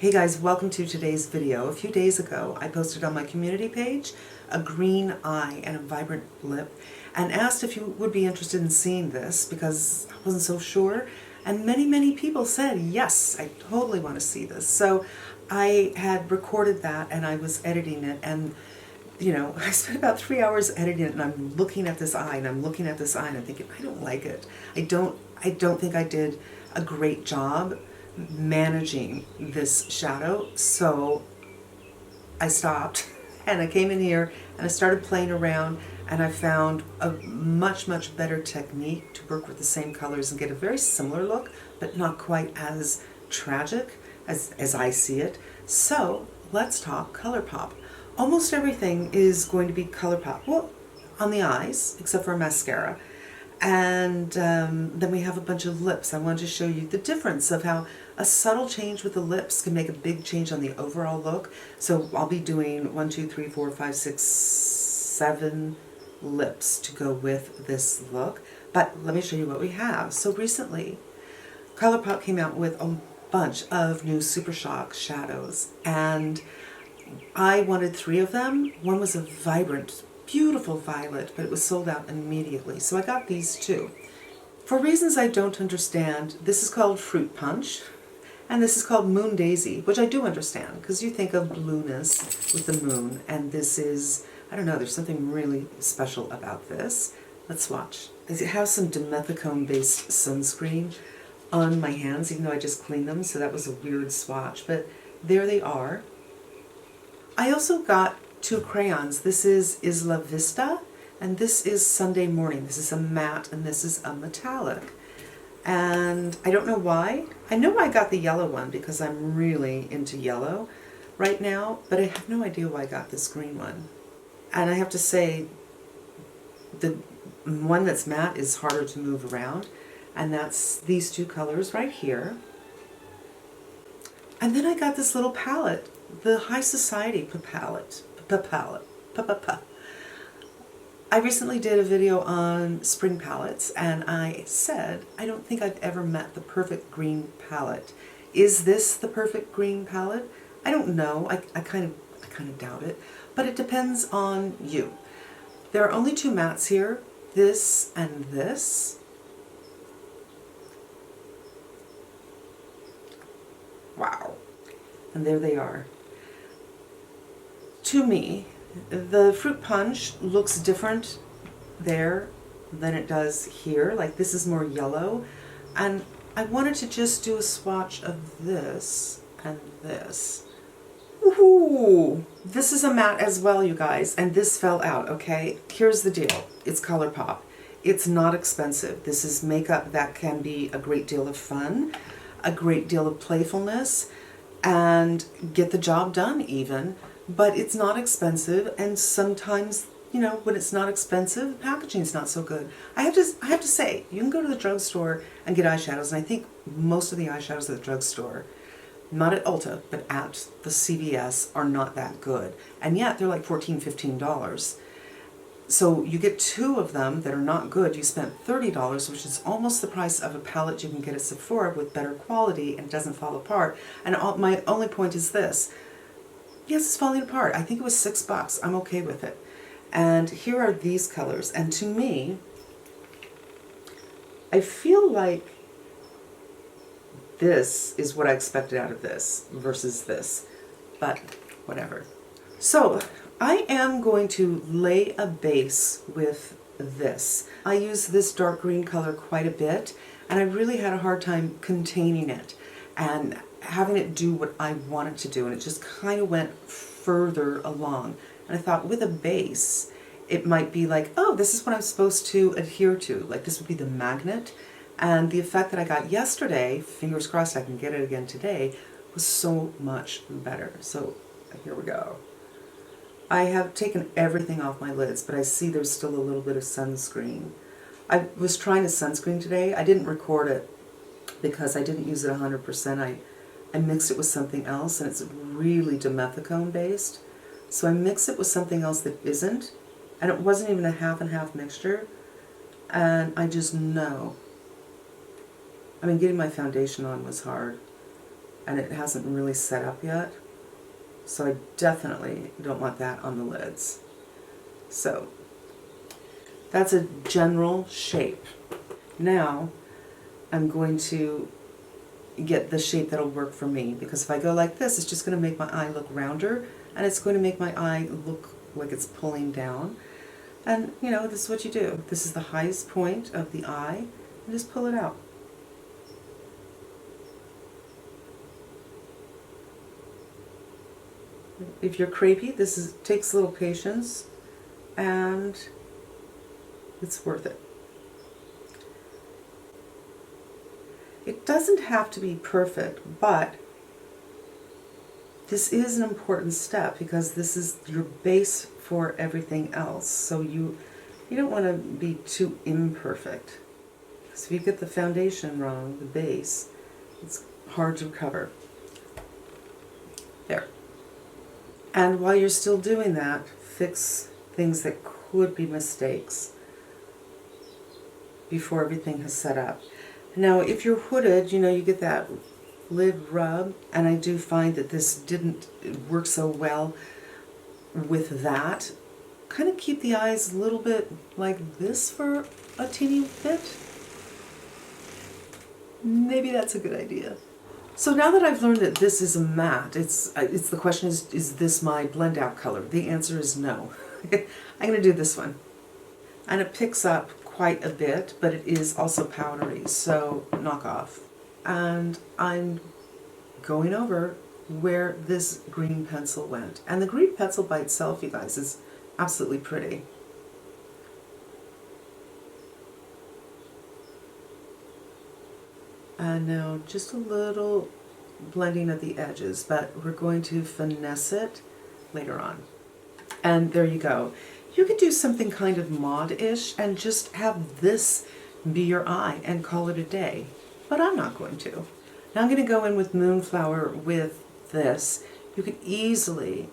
Hey guys, welcome to today's video. A few days ago, I posted on my community page a green eye and a vibrant lip and asked if you would be interested in seeing this because I wasn't so sure. And many people said, yes, I totally want to see this. So I had recorded that and I was editing it, and I spent about 3 hours editing it, and I'm looking at this eye and I'm looking at this eye and I'm thinking, I don't like it. I don't think I did a great job managing this shadow. So I stopped and I came in here and I started playing around, and I found a much better technique to work with the same colors and get a very similar look, but not quite as tragic as I see it. So let's talk ColourPop. Almost everything is going to be ColourPop. Well, on the eyes, except for mascara. And then we have a bunch of lips. I wanted to show you the difference of how a subtle change with the lips can make a big change on the overall look. So I'll be doing 1, 2, 3, 4, 5, 6, 7 lips to go with this look. But let me show you what we have. So recently, ColourPop came out with a bunch of new SuperShocks shadows, and I wanted 3 of them. One was a vibrant, beautiful violet, but it was sold out immediately. So I got these 2. For reasons I don't understand, this is called Fruit Punch, and this is called Moon Daisy, which I do understand, because you think of blueness with the moon, and this is, I don't know, there's something really special about this. Let's swatch. It has some dimethicone-based sunscreen on my hands, even though I just cleaned them, so that was a weird swatch, but there they are. I also got 2 crayons. This is Isla Vista, and this is Sunday Morning. This is a matte, and this is a metallic. And I don't know why. I know I got the yellow one because I'm really into yellow right now, but I have no idea why I got this green one. And I have to say, the one that's matte is harder to move around, and that's these 2 colors right here. And then I got this little palette, the High Society palette. I recently did a video on spring palettes, and I said I don't think I've ever met the perfect green palette. Is this the perfect green palette? I don't know. I kind of doubt it, but it depends on you. There are only 2 mattes here, this and this. Wow. And there they are. To me, the Fruit Punch looks different there than it does here. Like, this is more yellow. And I wanted to just do a swatch of this and this. Ooh, this is a matte as well, you guys, and this fell out, okay? Here's the deal. It's ColourPop. It's not expensive. This is makeup that can be a great deal of fun, a great deal of playfulness, and get the job done even. But it's not expensive, and sometimes, when it's not expensive, the packaging's not so good. I have to say, you can go to the drugstore and get eyeshadows, and I think most of the eyeshadows at the drugstore, not at Ulta, but at the CVS, are not that good. And yet, they're like $14, $15. So you get 2 of them that are not good. You spent $30, which is almost the price of a palette you can get at Sephora with better quality, and it doesn't fall apart. And my only point is this. Yes, it's falling apart. I think it was $6. I'm okay with it. And here are these colors. And to me, I feel like this is what I expected out of this versus this. But whatever. So I am going to lay a base with this. I use this dark green color quite a bit, and I really had a hard time containing it and having it do what I want it to do, and it just kind of went further along. And I thought, with a base, it might be like, oh, this is what I'm supposed to adhere to. Like, this would be the magnet. And the effect that I got yesterday, fingers crossed I can get it again today, was so much better. So here we go. I have taken everything off my lids, but I see there's still a little bit of sunscreen. I was trying a sunscreen today. I didn't record it because I didn't use it 100%. I mixed it with something else, and it's really dimethicone based. So I mixed it with something else that isn't, and it wasn't even a half and half mixture. And I just know. I mean, getting my foundation on was hard. and it hasn't really set up yet. So I definitely don't want that on the lids. So that's a general shape. Now I'm going to get the shape that'll work for me, because if I go like this, it's just going to make my eye look rounder, and it's going to make my eye look like it's pulling down. And you know, this is what you do. This is the highest point of the eye, and just pull it out. If you're crepey, takes a little patience, and it's worth it. It doesn't have to be perfect, but this is an important step because this is your base for everything else. So you don't want to be too imperfect. Because if you get the foundation wrong, the base, it's hard to recover. There. And while you're still doing that, fix things that could be mistakes before everything has set up. Now, if you're hooded, you know, you get that lid rub, and I do find that this didn't work so well with that. Kind of keep the eyes a little bit like this for a teeny bit. Maybe that's a good idea. So now that I've learned that this is a matte, it's the question is this my blend out color? The answer is no. I'm going to do this one. And it picks up quite a bit, but it is also powdery, so knock off. And I'm going over where this green pencil went. And the green pencil by itself, you guys, is absolutely pretty. And now just a little blending at the edges, but we're going to finesse it later on. And there you go. You could do something kind of mauve-ish and just have this be your eye and call it a day. But I'm not going to. Now I'm going to go in with Moonflower with this. You could easily,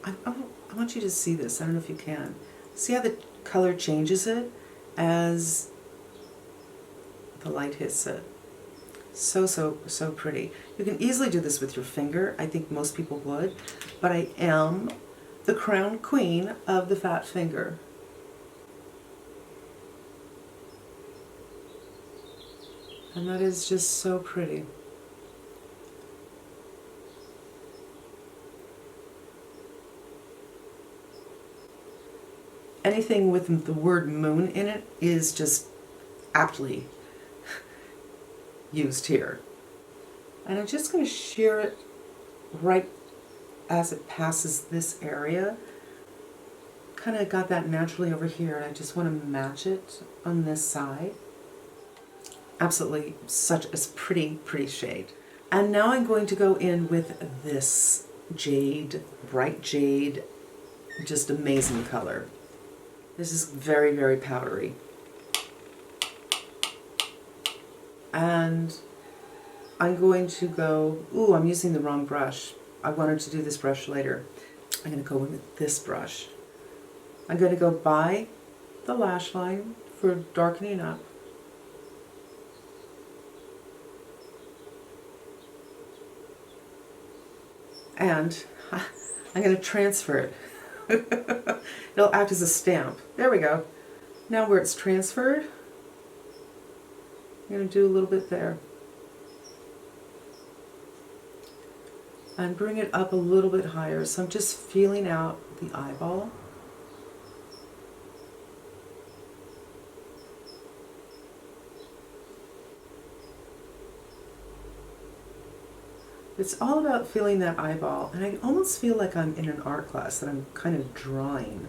I want you to see this, I don't know if you can. See how the color changes it as the light hits it. So, so, so pretty. You can easily do this with your finger. I think most people would, but I am the crown queen of the fat finger. And that is just so pretty. Anything with the word moon in it is just aptly used here. And I'm just going to shear it right as it passes this area. Kind of got that naturally over here, and I just want to match it on this side. Absolutely such a pretty, pretty shade. And now I'm going to go in with this jade, bright jade, just amazing color. This is very, very powdery. And I'm going to go, ooh, I'm using the wrong brush. I wanted to do this brush later. I'm going to go in with this brush. I'm going to go by the lash line for darkening up. And I'm going to transfer it. It'll act as a stamp. There we go. Now where it's transferred, I'm going to do a little bit there. And bring it up a little bit higher. So I'm just feeling out the eyeball. It's all about feeling that eyeball, and I almost feel like I'm in an art class, that I'm kind of drawing.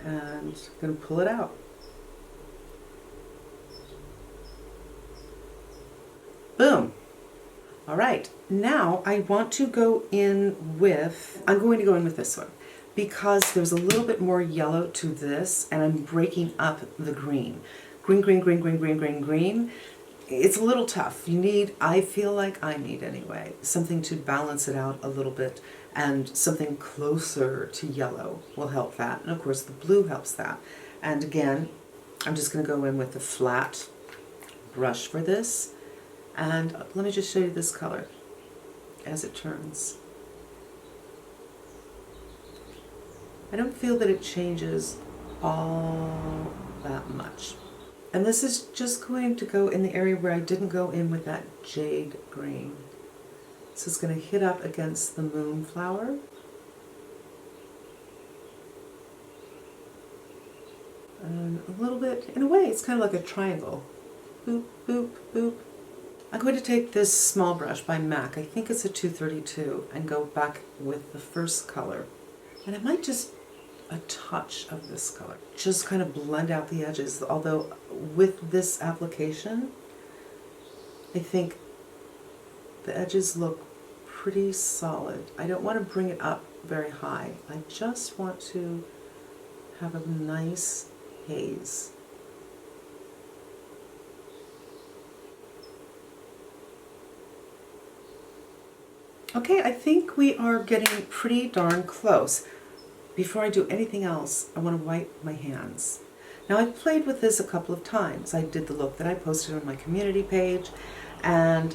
And I'm going to pull it out. Boom. All right, now I want to go in with, I'm going to go in with this one because there's a little bit more yellow to this, and I'm breaking up the green. Green, green, green, green, green, green, green. It's a little tough. You need, I feel like I need anyway, something to balance it out a little bit, and something closer to yellow will help that. And of course the blue helps that. And again, I'm just going to go in with the flat brush for this. And let me just show you this color. as it turns. I don't feel that it changes all that much. And this is just going to go in the area where I didn't go in with that jade green. So it's going to hit up against the moonflower. And a little bit, in a way, it's kind of like a triangle. Boop, boop, boop. I'm going to take this small brush by MAC, I think it's a 232, and go back with the first color. And I might just a touch of this color. Just kind of blend out the edges, although with this application, I think the edges look pretty solid. I don't want to bring it up very high. I just want to have a nice haze. Okay, I think we are getting pretty darn close. Before I do anything else, I want to wipe my hands. Now, I've played with this a couple of times. I did the look that I posted on my community page, and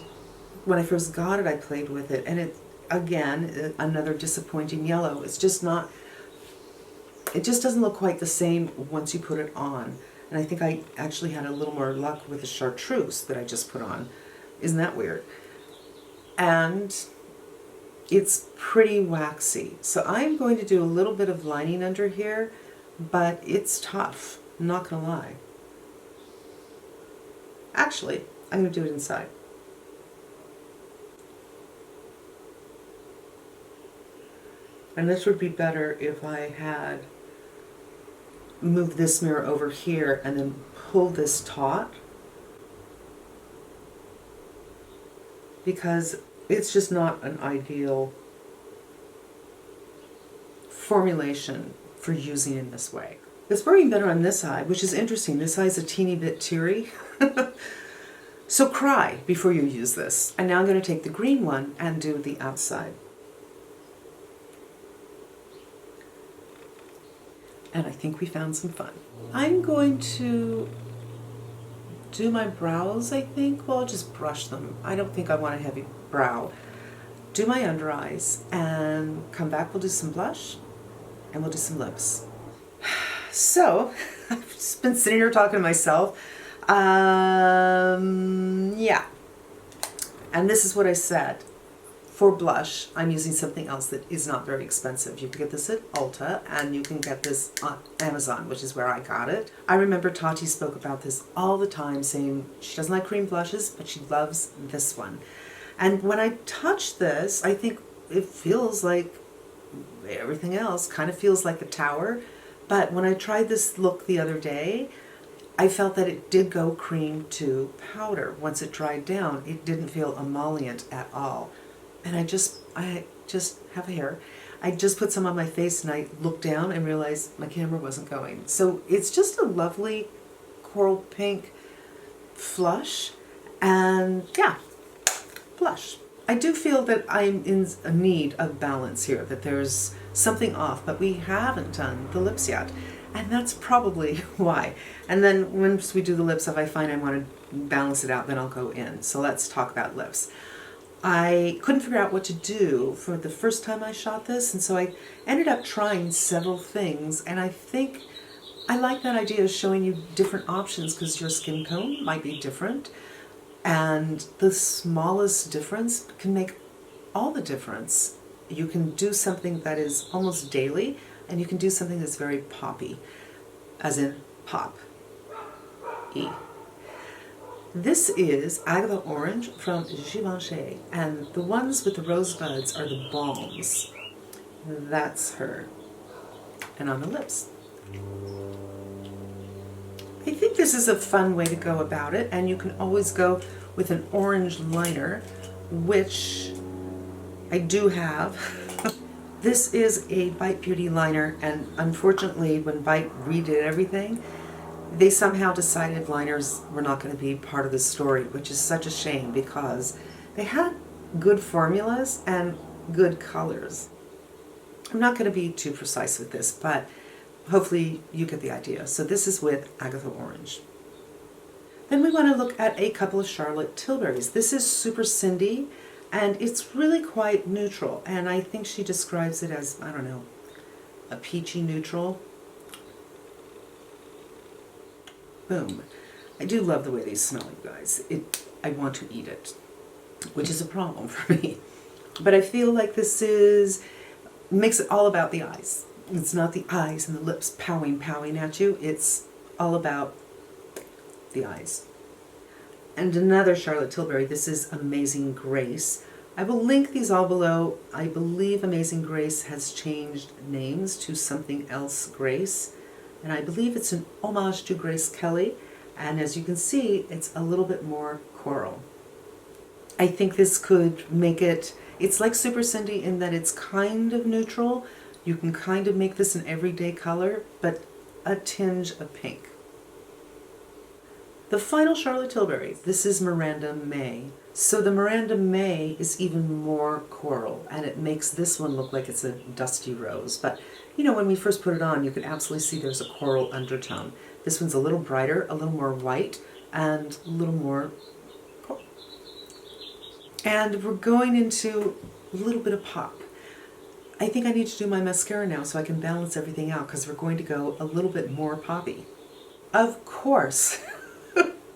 when I first got it, I played with it, and it, again, another disappointing yellow. It's just not, it just doesn't look quite the same once you put it on. And I think I actually had a little more luck with the chartreuse that I just put on. Isn't that weird? And it's pretty waxy. So I'm going to do a little bit of lining under here, but it's tough, I'm not gonna lie. Actually, I'm gonna do it inside. And this would be better if I had moved this mirror over here and then pulled this taut, because it's just not an ideal formulation for using in this way. It's working better on this eye, which is interesting. This eye is a teeny bit teary. So cry before you use this. And now I'm going to take the green one and do the outside. And I think we found some fun. I'm going to do my brows, I think. Well, I'll just brush them. I don't think I want a heavy brow. Do my under eyes and come back. We'll do some blush and we'll do some lips. So, I've just been sitting here talking to myself. Yeah. And this is what I said. For blush, I'm using something else that is not very expensive. You can get this at Ulta, and you can get this on Amazon, which is where I got it. I remember Tati spoke about this all the time, saying she doesn't like cream blushes, but she loves this one. And when I touch this, I think it feels like everything else, kind of feels like a tower. But when I tried this look the other day, I felt that it did go cream to powder. Once it dried down, it didn't feel emollient at all. And I just have hair. I just put some on my face and I looked down and realized my camera wasn't going. So it's just a lovely coral pink flush, and yeah, blush. I do feel that I'm in a need of balance here, that there's something off, but we haven't done the lips yet. And that's probably why. And then once we do the lips, if I find I want to balance it out, then I'll go in. So let's talk about lips. I couldn't figure out what to do for the first time I shot this, and so I ended up trying several things, and I think I like that idea of showing you different options because your skin tone might be different, and the smallest difference can make all the difference. You can do something that is almost daily, and you can do something that's very poppy, as in pop. E. This is Agatha Orange from Givenchy, and the ones with the rosebuds are the balms. That's her. And on the lips. I think this is a fun way to go about it, and you can always go with an orange liner, which I do have. This is a Bite Beauty liner, and unfortunately when Bite redid everything, they somehow decided liners were not going to be part of the story, which is such a shame because they had good formulas and good colors. I'm not going to be too precise with this, but hopefully you get the idea. So this is with Agatha Orange. Then we want to look at a couple of Charlotte Tilburys. This is Super Cindy, And it's really quite neutral, and I think she describes it as, I don't know, a peachy neutral. Boom. I do love the way these smell, you guys. I want to eat it, which is a problem for me. But I feel like this makes it all about the eyes. It's not the eyes and the lips powing at you. It's all about the eyes. And another Charlotte Tilbury, this is Amazing Grace. I will link these all below. I believe Amazing Grace has changed names to something else Grace. And I believe it's an homage to Grace Kelly. And as you can see, it's a little bit more coral. I think this could make it, it's like Super Cindy in that it's kind of neutral. You can kind of make this an everyday color, but a tinge of pink. The final Charlotte Tilbury, this is Miranda May. So the Miranda May is even more coral, and it makes this one look like it's a dusty rose. But you know, when we first put it on, you can absolutely see there's a coral undertone. This one's a little brighter, a little more white, and a little more coral. And we're going into a little bit of pop. I think I need to do my mascara now so I can balance everything out, because we're going to go a little bit more poppy. Of course.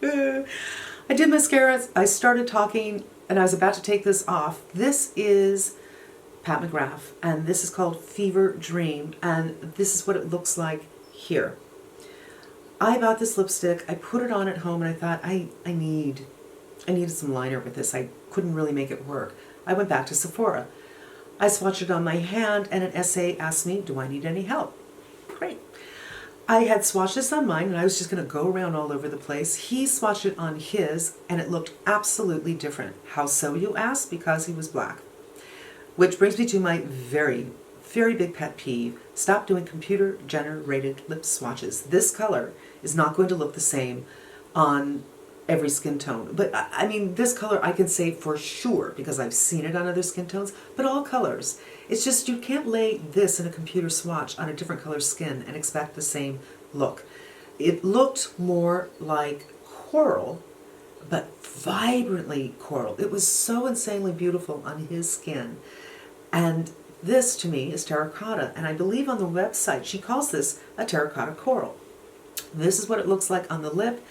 I did mascara, I started talking, and I was about to take this off. This is Pat McGrath, and this is called Fever Dream, and this is what it looks like here. I bought this lipstick, I put it on at home, and I thought, I needed some liner with this. I couldn't really make it work. I went back to Sephora. I swatched it on my hand, and an SA asked me, do I need any help? Great. I had swatched this on mine, and I was just going to go around all over the place. He swatched it on his, and it looked absolutely different. How so, you ask? Because he was black. Which brings me to my very, very big pet peeve. Stop doing computer-generated lip swatches. This color is not going to look the same on every skin tone. But I mean, this color I can say for sure, because I've seen it on other skin tones, but all colors. It's just, you can't lay this in a computer swatch on a different color skin and expect the same look. It looked more like coral, but vibrantly coral. It was so insanely beautiful on his skin. And this to me is terracotta, and I believe on the website she calls this a terracotta coral. This is what it looks like on the lip.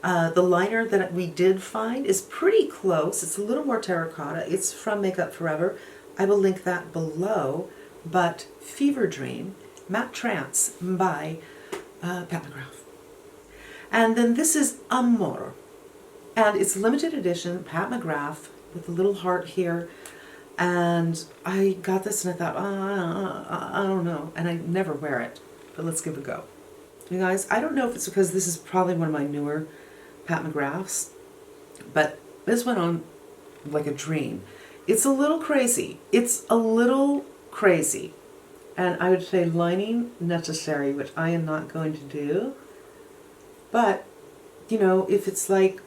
The liner that we did find is pretty close. It's a little more terracotta. It's from Makeup Forever. I will link that below. But Fever Dream, Matte Trance by Pat McGrath. And then this is Amor. And it's limited edition, Pat McGrath, with a little heart here. And I got this and I thought, I don't know. And I never wear it. But let's give it a go. You guys, I don't know if it's because this is probably one of my newer Pat McGraths, but this went on like a dream. It's a little crazy. It's a little crazy. And I would say lining necessary, which I am not going to do. But, you know, if it's like,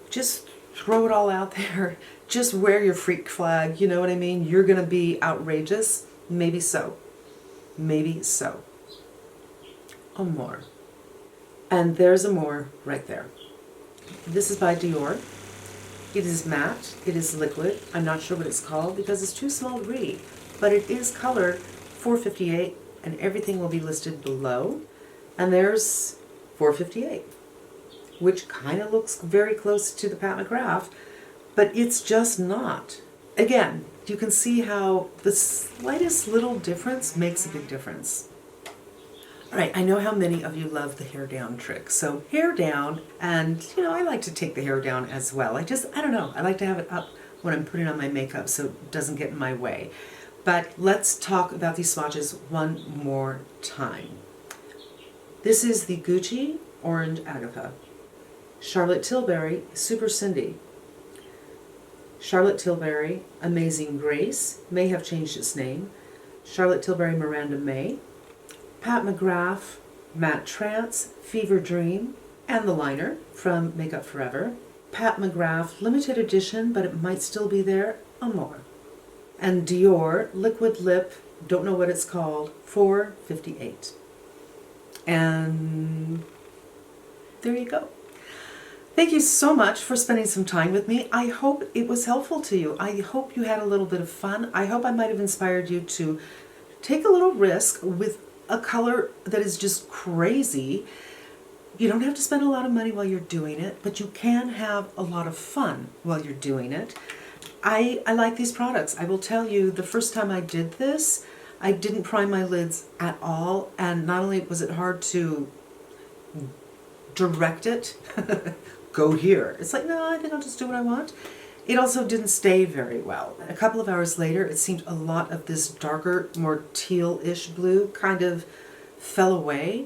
just throw it all out there. Just wear your freak flag, you know what I mean? You're going to be outrageous. Maybe so. Maybe so. Amor. And there's Amor right there. This is by Dior. It is matte. It is liquid. I'm not sure what it's called because it's too small to read. But it is colored 458, and everything will be listed below. And there's 458, which kind of looks very close to the Pat McGrath, but it's just not. Again, you can see how the slightest little difference makes a big difference. All right, I know how many of you love the hair down trick. So hair down, and you know, I like to take the hair down as well. I don't know, I like to have it up when I'm putting on my makeup so it doesn't get in my way. But let's talk about these swatches one more time. This is the Gucci Orange Agatha. Charlotte Tilbury, Super Cindy. Charlotte Tilbury, Amazing Grace, may have changed its name. Charlotte Tilbury, Miranda May. Pat McGrath, Matte Trance, Fever Dream, and the liner from Makeup Forever. Pat McGrath, limited edition, but it might still be there, Amor. And Dior, Liquid Lip, don't know what it's called, 458. And there you go. Thank you so much for spending some time with me. I hope it was helpful to you. I hope you had a little bit of fun. I hope I might have inspired you to take a little risk with a color that is just crazy. You don't have to spend a lot of money while you're doing it, but you can have a lot of fun while you're doing it. I like these products. I will tell you, the first time I did this, I didn't prime my lids at all, and not only was it hard to direct it, go here. It's like, no, I think I'll just do what I want. It also didn't stay very well. A couple of hours later, it seemed a lot of this darker, more teal-ish blue kind of fell away.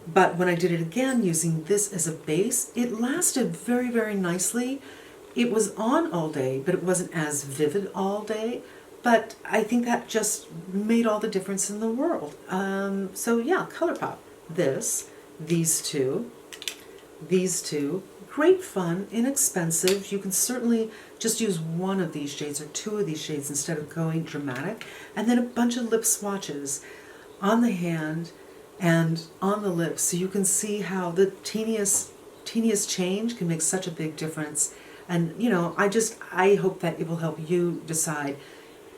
But when I did it again using this as a base, it lasted very, very nicely. It was on all day, but it wasn't as vivid all day. But I think that just made all the difference in the world. So yeah, ColourPop. These two, great fun, inexpensive. You can certainly just use one of these shades or two of these shades instead of going dramatic. And then a bunch of lip swatches on the hand and on the lips, so you can see how the teeniest change can make such a big difference. And you know, I hope that it will help you decide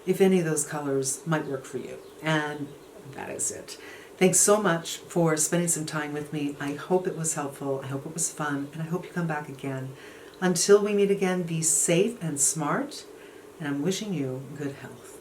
if any of those colors might work for you. And that is it. Thanks so much for spending some time with me. I hope it was helpful. I hope it was fun, and I hope you come back again. Until we meet again, be safe and smart, and I'm wishing you good health.